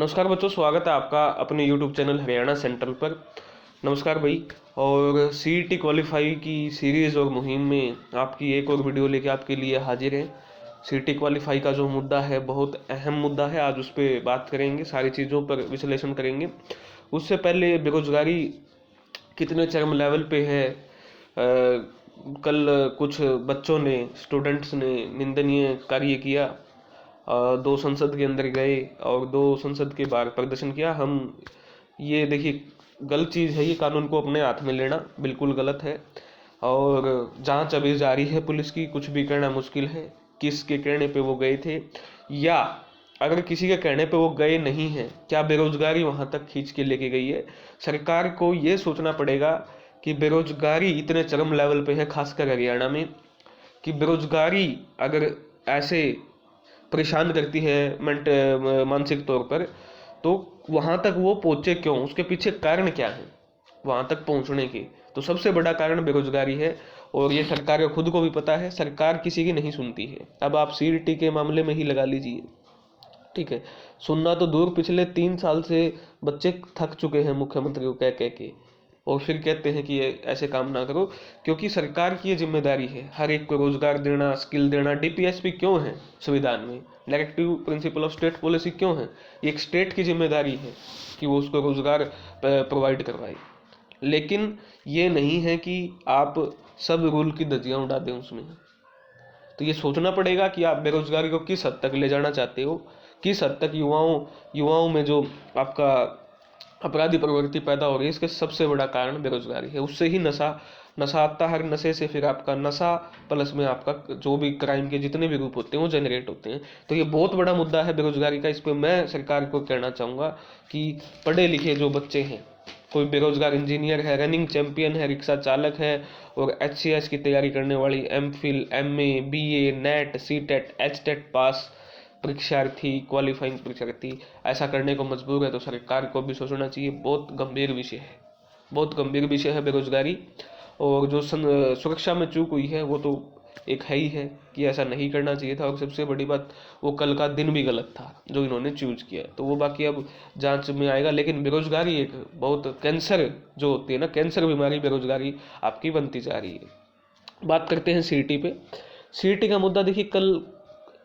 नमस्कार बच्चों, स्वागत है आपका अपने YouTube चैनल हरियाणा सेंट्रल पर। नमस्कार भाई। और CET क्वालिफाई की सीरीज़ और मुहिम में आपकी एक और वीडियो लेके आपके लिए हाजिर है। CET क्वालिफाई का जो मुद्दा है बहुत अहम मुद्दा है, आज उस पर बात करेंगे, सारी चीज़ों पर विश्लेषण करेंगे। उससे पहले बेरोजगारी कितने चरम लेवल पे है। कल कुछ बच्चों ने, स्टूडेंट्स ने निंदनीय कार्य किया। दो संसद के अंदर गए और दो संसद के बाहर प्रदर्शन किया। हम ये देखिए, गलत चीज़ है ये, कानून को अपने हाथ में लेना बिल्कुल गलत है। और जांच अभी जारी है पुलिस की, कुछ भी कहना मुश्किल है किसके कहने पे वो गए थे, या अगर किसी के कहने पे वो गए नहीं हैं, क्या बेरोजगारी वहां तक खींच के लेके गई है। सरकार को ये सोचना पड़ेगा कि बेरोजगारी इतने चरम लेवल पे है, खासकर हरियाणा में, कि बेरोजगारी अगर ऐसे परेशान करती है मानसिक तौर पर, तो वहां तक वो पहुंचे क्यों, उसके पीछे कारण क्या है वहां तक पहुंचने के। तो सबसे बड़ा कारण बेरोजगारी है, और ये सरकार को खुद को भी पता है। सरकार किसी की नहीं सुनती है। अब आप CET के मामले में ही लगा लीजिए, ठीक है, सुनना तो दूर, पिछले 3 साल से बच्चे थक चुके हैं मुख्यमंत्री को कह कह के, और फिर कहते हैं कि ये ऐसे काम ना करो, क्योंकि सरकार की ये जिम्मेदारी है हर एक को रोजगार देना, स्किल देना। DPSP क्यों है संविधान में, directive principle of state policy क्यों है, ये एक स्टेट की जिम्मेदारी है कि वो उसको रोजगार प्रोवाइड करवाए। लेकिन ये नहीं है कि आप सब रूल की धज्जियां उड़ा दें उसमें। तो ये सोचना पड़ेगा कि आप बेरोजगारी को किस हद तक ले जाना चाहते हो, किस हद तक युवाओं में जो आपका अपराधी प्रवृत्ति पैदा हो रही है, इसके सबसे बड़ा कारण बेरोजगारी है। उससे ही नशा आता है, हर नशे से फिर आपका नशा प्लस में आपका जो भी क्राइम के जितने भी रूप होते हैं वो जनरेट होते हैं। तो ये बहुत बड़ा मुद्दा है बेरोजगारी का। इस पर मैं सरकार को कहना चाहूँगा कि पढ़े लिखे जो बच्चे हैं, कोई बेरोजगार इंजीनियर है, रनिंग चैंपियन है, रिक्शा चालक है, और HCS की तैयारी करने वाली MPhil, MA, BA, net, CTET, HTET पास परीक्षार्थी, क्वालिफाइंग परीक्षार्थी ऐसा करने को मजबूर है, तो सरकार को भी सोचना चाहिए। बहुत गंभीर विषय है, बहुत गंभीर विषय है बेरोजगारी। और जो सुरक्षा में चूक हुई है वो तो एक है ही है कि ऐसा नहीं करना चाहिए था। और सबसे बड़ी बात, वो कल का दिन भी गलत था जो इन्होंने चूज किया, तो वो बाकी अब जांच में आएगा। लेकिन बेरोजगारी एक बहुत कैंसर जो होती है ना, कैंसर बीमारी बेरोजगारी आपकी बनती जा रही है। बात करते हैं CET पे। CET का मुद्दा देखिए, कल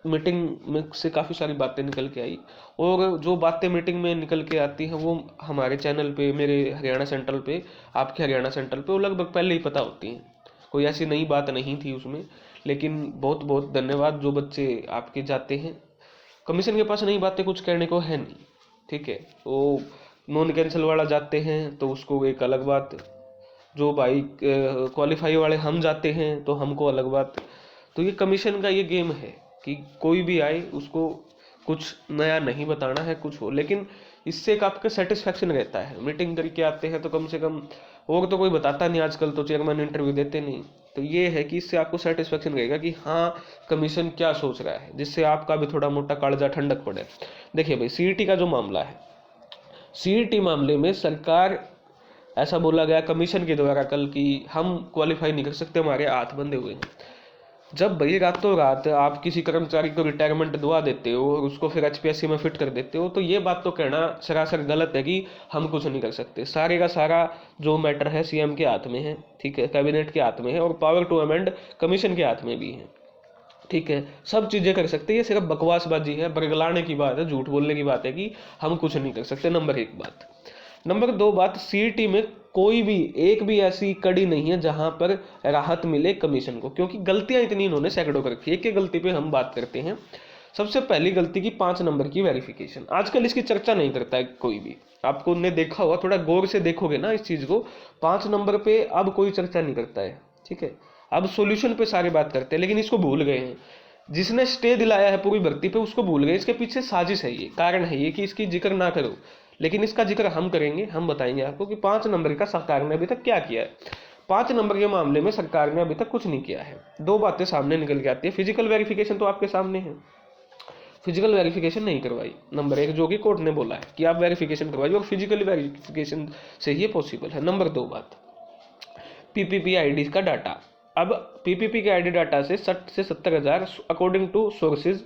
मीटिंग में से काफ़ी सारी बातें निकल के आई, और जो बातें मीटिंग में निकल के आती हैं वो हमारे चैनल पे, मेरे हरियाणा सेंट्रल पे, आपके हरियाणा सेंट्रल पे, वो लगभग पहले ही पता होती हैं। कोई ऐसी नई बात नहीं थी उसमें। लेकिन बहुत बहुत धन्यवाद जो बच्चे आपके जाते हैं। कमीशन के पास नई बातें कुछ कहने को है नहीं, ठीक है। वो नॉन कैंसिल वाला जाते हैं तो उसको एक अलग बात, जो भाई क्वालिफाई वाले हम जाते हैं तो हमको अलग बात। तो ये कमीशन का ये गेम है कि कोई भी आए उसको कुछ नया नहीं बताना है, कुछ हो, लेकिन इससे एक आपका सेटिस्फेक्शन रहता है। मीटिंग करके आते हैं तो कम से कम, और तो कोई बताता नहीं आजकल, तो चेयरमैन इंटरव्यू देते नहीं, तो ये है कि इससे आपको सेटिस्फेक्शन रहेगा कि हाँ कमीशन क्या सोच रहा है, जिससे आपका भी थोड़ा मोटा कालजा ठंडक पड़े। देखिए भाई, CET का जो मामला है, CET मामले में सरकार, ऐसा बोला गया कमीशन के द्वारा कल कि हम क्वालिफाई नहीं कर सकते, हमारे हाथ बंधे हुए हैं। जब भाई रातों रात आप किसी कर्मचारी को रिटायरमेंट दुआ देते हो और उसको फिर HPSC में फिट कर देते हो, तो ये बात तो कहना सरासर गलत है कि हम कुछ नहीं कर सकते। सारे का सारा जो मैटर है CM के हाथ में है, ठीक है, कैबिनेट के हाथ में है, और पावर टू अमेंड कमीशन के हाथ में भी है, ठीक है। सब चीजें कर सकते हैं, ये सिर्फ बकवासबाजी है, बरगलाने की बात है, झूठ बोलने की बात है कि हम कुछ नहीं कर सकते। नंबर 1 बात। नंबर 2 बात, CET में कोई भी एक भी ऐसी कड़ी नहीं है जहां पर राहत मिले कमीशन को, क्योंकि गलतियां इतनी इन्होंने सैकड़ों कर रखी है। एक गलती पे हम बात करते हैं। सबसे पहली गलती की 5 नंबर की वेरिफिकेशन। आजकल इसकी चर्चा नहीं करता है कोई भी, आपको उन्हें देखा होगा, थोड़ा गौर से देखोगे ना इस चीज को, 5 नंबर पे अब कोई चर्चा नहीं करता है, ठीक है। अब सॉल्यूशन पे सारी बात करते हैं, लेकिन इसको भूल गए हैं। जिसने स्टे दिलाया है पूरी भर्ती पे उसको भूल गए। इसके पीछे साजिश है, ये कारण है ये कि इसकी जिक्र ना करो, लेकिन इसका जिक्र हम करेंगे। हम बताएंगे आपको कि 5 नंबर का सरकार ने अभी तक क्या किया है। 5 नंबर के मामले में सरकार ने अभी तक कुछ नहीं किया है। 2 बातें सामने निकल के आती है। फिजिकल वेरिफिकेशन तो आपके सामने है, फिजिकल वेरिफिकेशन नहीं करवाई, नंबर 1, जो कि कोर्ट ने बोला है कि आप वेरिफिकेशन करवाइए, और फिजिकल वेरिफिकेशन से ही पॉसिबल है। नंबर 2 बात, PPP ID का डाटा। अब PPP के ID डाटा से 60 से 70 हज़ार according to sources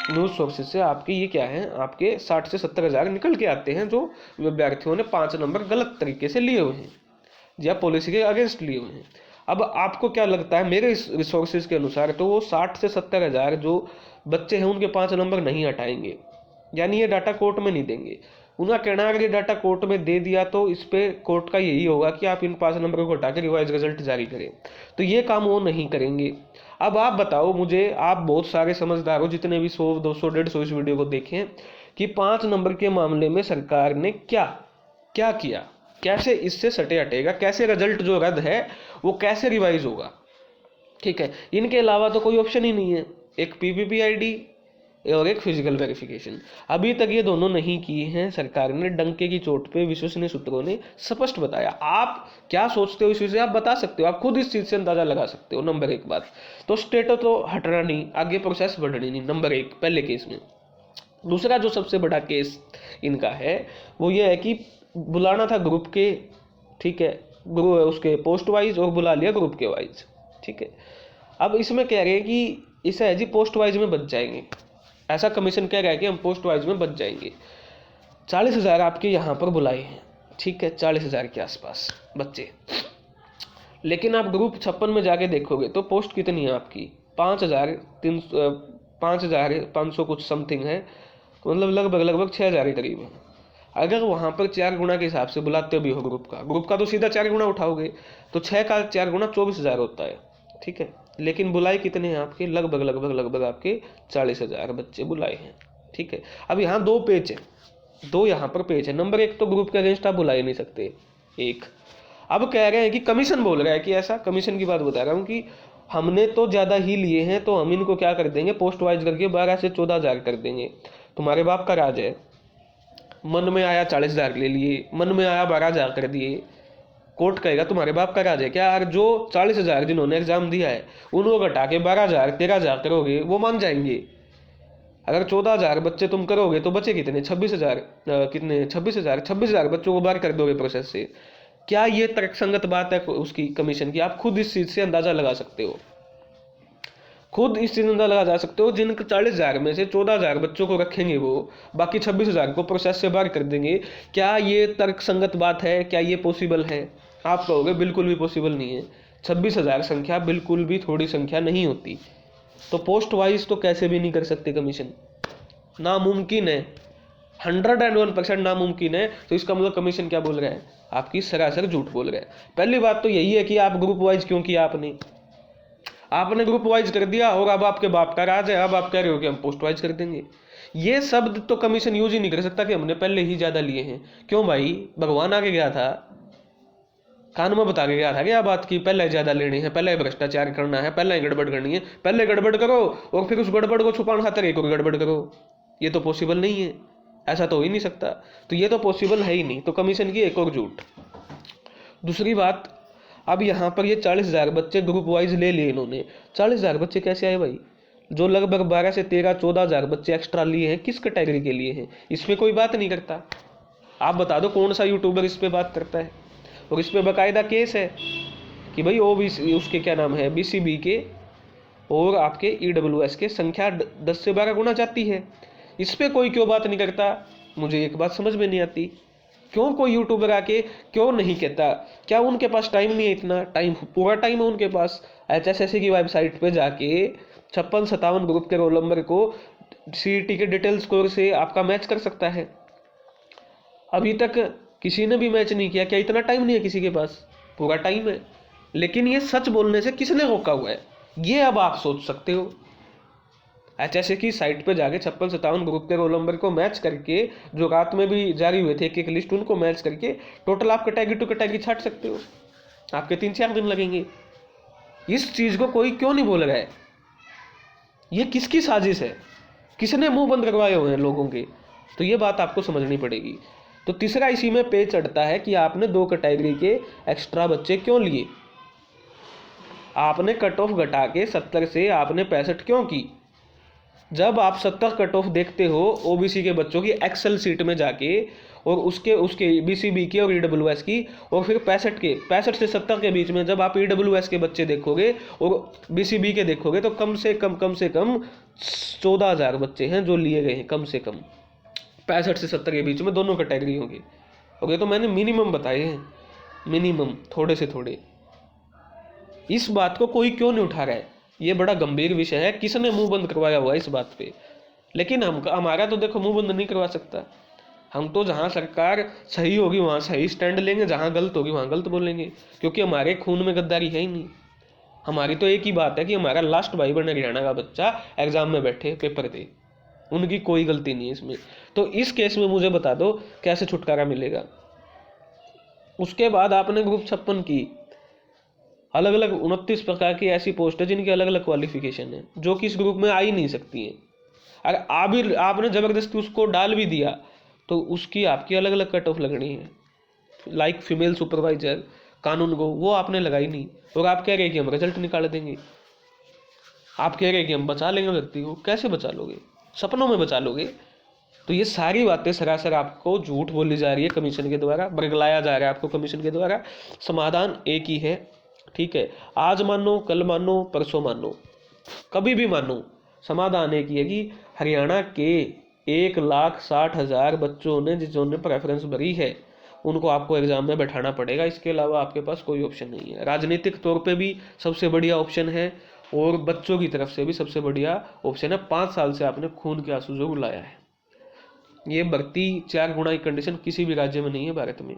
news sources से आपके ये क्या है, आपके 60 से 70 हज़ार निकल के आते हैं जो विद्यार्थियों ने 5 नंबर गलत तरीके से लिए हुए हैं या पॉलिसी के अगेंस्ट लिए हुए हैं। अब आपको क्या लगता है, मेरे इस रिसोर्सेज के अनुसार तो वो 60 से 70 हज़ार जो बच्चे हैं उनके 5 नंबर नहीं हटाएंगे, यानी ये डाटा कोर्ट में नहीं देंगे। उनका कहना है अगर ये डाटा कोर्ट में दे दिया तो इस पे कोर्ट का यही होगा कि आप इन 5 नंबरों को हटा के रिवाइज रिजल्ट जारी करें, तो ये काम वो नहीं करेंगे। अब आप बताओ मुझे, आप बहुत सारे समझदार हो, जितने भी 100, 200, 150 इस वीडियो को देखें, कि 5 नंबर के मामले में सरकार ने क्या क्या किया, कैसे इससे सटे हटेगा, कैसे रिजल्ट जो रद्द है वो कैसे रिवाइज होगा। ठीक है, इनके अलावा तो कोई ऑप्शन ही नहीं है, एक PPPID और एक फिजिकल वेरिफिकेशन। अभी तक ये दोनों नहीं किए हैं सरकार ने, डंके की चोट पे विश्वसनीय सूत्रों ने स्पष्ट बताया। आप क्या सोचते हो इस विषय आप बता सकते हो, आप खुद इस चीज से अंदाजा लगा सकते हो। नंबर 1 बात तो स्टेटस तो हटना नहीं, आगे प्रोसेस बढ़नी नहीं, नंबर 1 पहले केस में। दूसरा जो सबसे बड़ा केस इनका है वो ये है कि बुलाना था ग्रुप के, ठीक है, उसके पोस्ट वाइज, और बुला लिया ग्रुप के वाइज। ठीक है, अब इसमें कह रहे हैं कि इसे है जी पोस्ट वाइज में बच जाएंगे, ऐसा कमीशन कह रहा है कि हम पोस्ट वाइज में बच जाएंगे। 40 हज़ार आपके यहाँ पर बुलाए हैं, ठीक है, 40 हज़ार के आसपास बच्चे, लेकिन आप ग्रुप 56 में जाके देखोगे तो पोस्ट कितनी है आपकी, 5,500 कुछ समथिंग है, मतलब लगभग 6,000 के करीब है। अगर वहाँ पर 4 गुना के हिसाब से बुलाते भी हो ग्रुप का तो सीधा 4 गुना उठाओगे तो 6 का 4 गुना 24,000 होता है। ठीक है, लेकिन बुलाए कितने हैं आपके, लगभग आपके 40 हज़ार बच्चे बुलाए हैं। ठीक है, अब यहाँ 2 पेज है, 2 यहाँ पर पेज है। नंबर 1 तो ग्रुप के अगेंस्ट आप बुला ही नहीं सकते, एक। अब कह रहे हैं कि कमीशन बोल रहा है कि ऐसा, कमीशन की बात बता रहा हूँ कि हमने तो ज़्यादा ही लिए हैं तो हम इनको क्या कर देंगे, पोस्ट वाइज करके 12 से 14 हज़ार कर देंगे। तुम्हारे बाप का राज है, मन में आया 40 हज़ार ले लिए, मन में आया 12 हज़ार कर दिए, कोर्ट कहेगा तुम्हारे बाप का राज है क्या। यार जो 40 हज़ार जिन्होंने एग्जाम दिया है उनको घटा के 12 हज़ार 13 हज़ार करोगे वो मान जाएंगे। अगर 14 हज़ार बच्चे तुम करोगे तो बचे कितने, 26 हज़ार, कितने 26 हज़ार बच्चों को बाहर कर दोगे प्रोसेस से। क्या ये तर्कसंगत बात है उसकी कमीशन की, आप खुद इस चीज से अंदाजा लगा सकते हो, खुद इस चीज अंदाजा लगा जा सकते हो। जिन 40 हज़ार में से 14 हज़ार बच्चों को रखेंगे वो बाकी 26 हज़ार को प्रोसेस से बाहर कर देंगे। क्या ये तर्कसंगत बात है, क्या ये पॉसिबल है। आप कहोगे बिल्कुल भी पॉसिबल नहीं है, 26 हज़ार संख्या बिल्कुल भी थोड़ी संख्या नहीं होती, तो पोस्ट वाइज तो कैसे भी नहीं कर सकते कमीशन, नामुमकिन है, 101% नामुमकिन है। तो इसका मतलब कमीशन क्या बोल रहा है, आपकी सरासर झूठ बोल रहा है। पहली बात तो यही है कि आप ग्रुप वाइज क्यों किया, आपने ग्रुप वाइज कर दिया और अब आपके बाप का राज है, अब आप कह रहे हो कि हम पोस्ट वाइज कर देंगे। ये शब्द तो कमीशन यूज ही नहीं कर सकता कि हमने पहले ही ज्यादा लिए हैं। क्यों भाई, भगवान आगे गया था, कान में बता के गया था क्या बात की पहले ज्यादा लेनी है, पहले भ्रष्टाचार करना है, पहले गड़बड़ करनी है, पहले गड़बड़ करो और फिर उस गड़बड़ को छुपाने खातिर एक और गड़बड़ करो। ये तो पॉसिबल नहीं है, ऐसा तो हो ही नहीं सकता, तो ये तो पॉसिबल है ही नहीं, तो कमीशन की एक और झूठ। दूसरी बात, अब यहाँ पर ये 40 हज़ार बच्चे ग्रुप वाइज ले लिए इन्होंने। 40 हज़ार बच्चे कैसे आए भाई, जो लगभग 12 से 13 14 हज़ार बच्चे एक्स्ट्रा लिए हैं, किस कैटेगरी के लिए हैं, इसमें कोई बात नहीं करता। आप बता दो कौन सा यूट्यूबर इस पे बात करता है, और इस पे बाकायदा केस है कि भाई OBC उसके क्या नाम है, BCB के और आपके EWS के संख्या 10 से 12 गुना जाती है, इस पे कोई क्यों बात नहीं करता। मुझे एक बात समझ में नहीं आती, क्यों कोई यूट्यूबर आके क्यों नहीं कहता, क्या उनके पास टाइम नहीं है, इतना टाइम, पूरा टाइम है उनके पास। HSSC की वेबसाइट पे जाके 56-57 ग्रुप के रोल नंबर को CET के डिटेल स्कोर से आपका मैच कर सकता है। अभी तक किसी ने भी मैच नहीं किया, क्या इतना टाइम नहीं है किसी के पास, पूरा टाइम है। लेकिन ये सच बोलने से किसने रोका हुआ है, ये अब आप सोच सकते हो। HSA की साइट पे जाके 56-57 ग्रुप के रोल नंबर को मैच करके, जो रात में भी जारी हुए थे एक लिस्ट, उनको मैच करके टोटल आप कैटेगरी टू कैटेगरी छाट सकते हो, आपके 3-4 दिन लगेंगे। इस चीज को कोई क्यों नहीं बोल रहा है, ये किसकी साजिश है, किसने मुंह बंद करवाए हुए हैं लोगों के, तो ये बात आपको समझनी पड़ेगी। तो तीसरा इसी में पेच चढ़ता है कि आपने 2 कैटेगरी के एक्स्ट्रा बच्चे क्यों लिए, आपने कट ऑफ घटा के 70 से आपने 65 क्यों की। जब आप 70 कट ऑफ देखते हो ओबीसी के बच्चों की एक्सेल सीट में जाके, और उसके उसके बीसीबी की और ईडब्ल्यूएस की, और फिर 65 से 70 के बीच में जब आप ईडब्ल्यूएस के बच्चे देखोगे और बीसीबी के देखोगे, तो कम से कम 14,000 बच्चे हैं जो लिए गए हैं, कम से कम 65 से 70 के बीच में दोनों कैटेगरियों के। और ये तो मैंने मिनिमम बताए हैं, मिनिमम थोड़े से थोड़े। इस बात को कोई क्यों नहीं उठा रहा है? ये बड़ा गंभीर विषय है, किसने मुंह बंद करवाया हुआ है इस बात पे? लेकिन हमारा तो देखो मुंह बंद नहीं करवा सकता। हम तो जहाँ सरकार सही होगी वहाँ सही स्टैंड लेंगे, जहाँ गलत होगी वहाँ गलत बोलेंगे, क्योंकि हमारे खून में गद्दारी है ही नहीं। हमारी तो एक ही बात है कि हमारा लास्ट भाई बहन हरियाणा का बच्चा एग्जाम में बैठे पेपर दे, उनकी कोई गलती नहीं है इसमें। तो इस केस में मुझे बता दो कैसे छुटकारा मिलेगा। उसके बाद आपने ग्रुप 56 की अलग अलग 29 प्रकार की ऐसी पोस्ट है जिनकी अलग अलग क्वालिफिकेशन है, जो कि इस ग्रुप में आ ही नहीं सकती हैं। अगर आपने जबरदस्ती उसको डाल भी दिया तो उसकी आपकी अलग अलग कट ऑफ लगनी है। लाइक फीमेल सुपरवाइजर कानून को वो आपने लगाई नहीं, और आप कह रहे हैं कि हम रिजल्ट निकाल देंगे, आप कह रहे हैं कि हम बचा लेंगे व्यक्ति को। कैसे बचा लोगे? सपनों में बचा लोगे? तो ये सारी बातें सरासर आपको झूठ बोली जा रही है कमीशन के द्वारा, बरगलाया जा रहा है आपको कमीशन के द्वारा। समाधान एक ही है, ठीक है? आज मानो, कल मानो, परसों मानो, कभी भी मानो, समाधान एक ही है कि हरियाणा के 1,60,000 बच्चों ने जिन्होंने प्रेफरेंस भरी है उनको आपको एग्जाम में बैठाना पड़ेगा। इसके अलावा आपके पास कोई ऑप्शन नहीं है। राजनीतिक तौर पे भी सबसे बढ़िया ऑप्शन है, और बच्चों की तरफ से भी सबसे बढ़िया ऑप्शन है। 5 साल से आपने खून के आंसू जो रुलाया है, ये बढ़ती 4 गुना की कंडीशन किसी भी राज्य में नहीं है भारत में।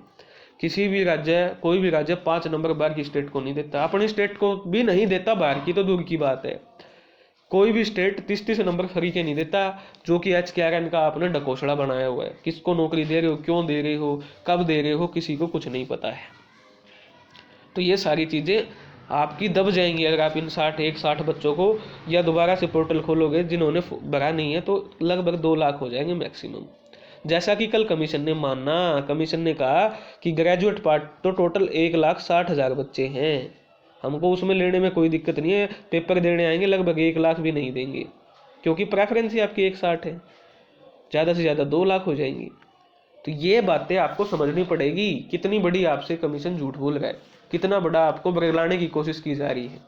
किसी भी राज्य, कोई भी राज्य 5 नंबर बाहर की स्टेट को नहीं देता, अपनी स्टेट को भी नहीं देता, बाहर की तो दूर की बात है। कोई भी स्टेट 30 नंबर फ्री के नहीं देता, जो कि HKRN का आपने डकोसड़ा बनाया हुआ है। किसको नौकरी दे रहे हो, क्यों दे रहे हो, कब दे रहे हो, किसी को कुछ नहीं पता है। तो ये सारी चीज़ें आपकी दब जाएंगी अगर आप इन 60 बच्चों को, या दोबारा से पोर्टल खोलोगे जिन्होंने भरा नहीं है, तो लगभग 2 लाख हो जाएंगे मैक्सिमम। जैसा कि कल कमीशन ने माना, कमीशन ने कहा कि ग्रेजुएट पार्ट तो टोटल 1,60,000 बच्चे हैं, हमको उसमें लेने में कोई दिक्कत नहीं है। पेपर देने आएंगे लगभग 1 लाख भी नहीं देंगे, क्योंकि प्रेफरेंस ही आपकी 1,60 है, ज़्यादा से ज़्यादा 2 लाख हो जाएंगी। तो ये बातें आपको समझनी पड़ेगी, कितनी बड़ी आपसे कमीशन झूठ बोल रहा है, कितना बड़ा आपको बरगलाने की कोशिश की जा रही है,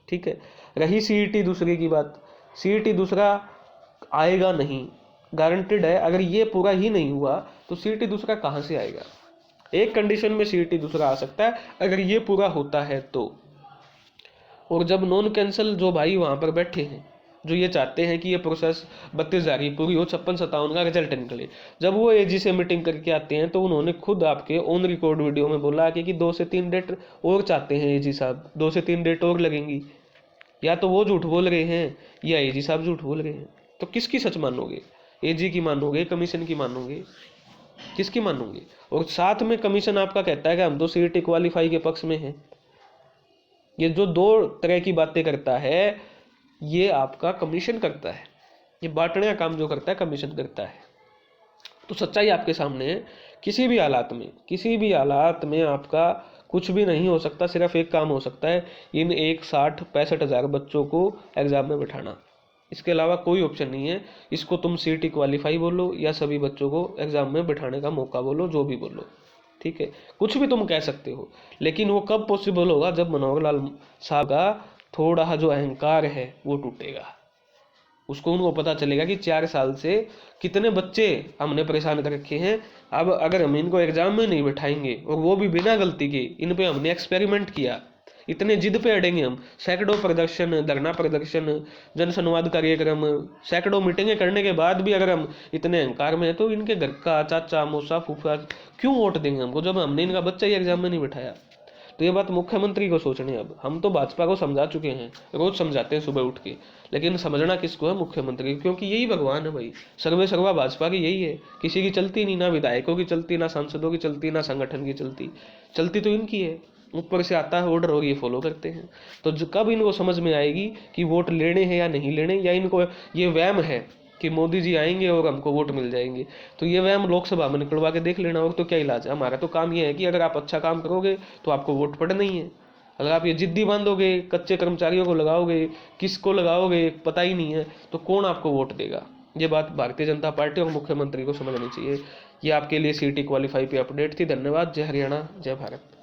ठीक है? रही CET दूसरे की बात, CET दूसरा आएगा नहीं, गारंटेड है। अगर ये पूरा ही नहीं हुआ तो CET दूसरा कहाँ से आएगा? एक कंडीशन में CET दूसरा आ सकता है, अगर ये पूरा होता है तो। और जब नॉन कैंसल जो भाई वहाँ पर बैठे हैं, जो ये चाहते हैं कि ये प्रोसेस 32,000 की पूरी हो, 56-57 का रिजल्ट निकले, जब वो AG से मीटिंग करके आते हैं तो उन्होंने खुद आपके ऑन रिकॉर्ड वीडियो में बोला कि 2 से 3 डेट और चाहते हैं AG साहब, 2 से 3 डेट और लगेंगी। या तो वो झूठ बोल रहे हैं या AG साहब झूठ बोल रहे हैं। तो किसकी सच मानोगे? AG की मानोगे, कमीशन की मानोगे, किसकी मानोगे? और साथ में कमीशन आपका कहता है कि हम तो CET क्वालिफाई के पक्ष में हैं। ये जो 2 तरह की बातें करता है ये आपका कमीशन करता है, ये बांटने का काम जो करता है कमीशन करता है। तो सच्चाई आपके सामने है, किसी भी हालात में आपका कुछ भी नहीं हो सकता, सिर्फ एक काम हो सकता है, इन 1,65,000 बच्चों को एग्जाम में बैठाना। इसके अलावा कोई ऑप्शन नहीं है। इसको तुम CET क्वालिफाई बोलो या सभी बच्चों को एग्जाम में बैठाने का मौका बोलो, जो भी बोलो, ठीक है? कुछ भी तुम कह सकते हो, लेकिन वो कब पॉसिबल होगा? जब मनोहर लाल साहब का थोड़ा जो अहंकार है वो टूटेगा। उनको पता चलेगा कि 4 साल से कितने बच्चे हमने परेशान कर रखे हैं। अब अगर हम इनको एग्जाम में नहीं बैठाएंगे, और वो भी बिना गलती के, इन पे हमने एक्सपेरिमेंट किया, इतने जिद पे अड़ेंगे हम, सैकड़ों प्रदर्शन, धरना प्रदर्शन, जन संवाद कार्यक्रम, सैकड़ों मीटिंगें करने के बाद भी अगर हम इतने अहंकार में हैं, तो इनके घर का चाचा मौसा फूफा क्यों वोट देंगे हमको, जब हमने इनका बच्चा ही एग्जाम में नहीं बैठाया? तो ये बात मुख्यमंत्री को सोचनी है। अब हम तो भाजपा को समझा चुके हैं, रोज समझाते हैं सुबह उठ के, लेकिन समझना किसको है? मुख्यमंत्री, क्योंकि यही भगवान है भाई। सर्वे सर्वा भाजपा की यही है, किसी की चलती नहीं, ना विधायकों की चलती, ना सांसदों की चलती, ना संगठन की चलती तो इनकी है। ऊपर से आता है ऑर्डर और ये फॉलो करते हैं। तो कब इनको समझ में आएगी कि वोट लेने हैं या नहीं लेने, या इनको ये वहम है कि मोदी जी आएंगे और हमको वोट मिल जाएंगे? तो ये वहम लोकसभा में निकलवा के देख लेना, और तो क्या इलाज है? हमारा तो काम ये है कि अगर आप अच्छा काम करोगे तो आपको वोट पड़ना ही है। अगर आप ये जिद्दी बांधोगे, कच्चे कर्मचारियों को लगाओगे, किसको लगाओगे पता ही नहीं है, तो कौन आपको वोट देगा। ये बात भारतीय जनता पार्टी और मुख्यमंत्री को समझनी चाहिए। ये आपके लिए सीईटी क्वालीफाई पे अपडेट थी। धन्यवाद। जय हरियाणा, जय भारत।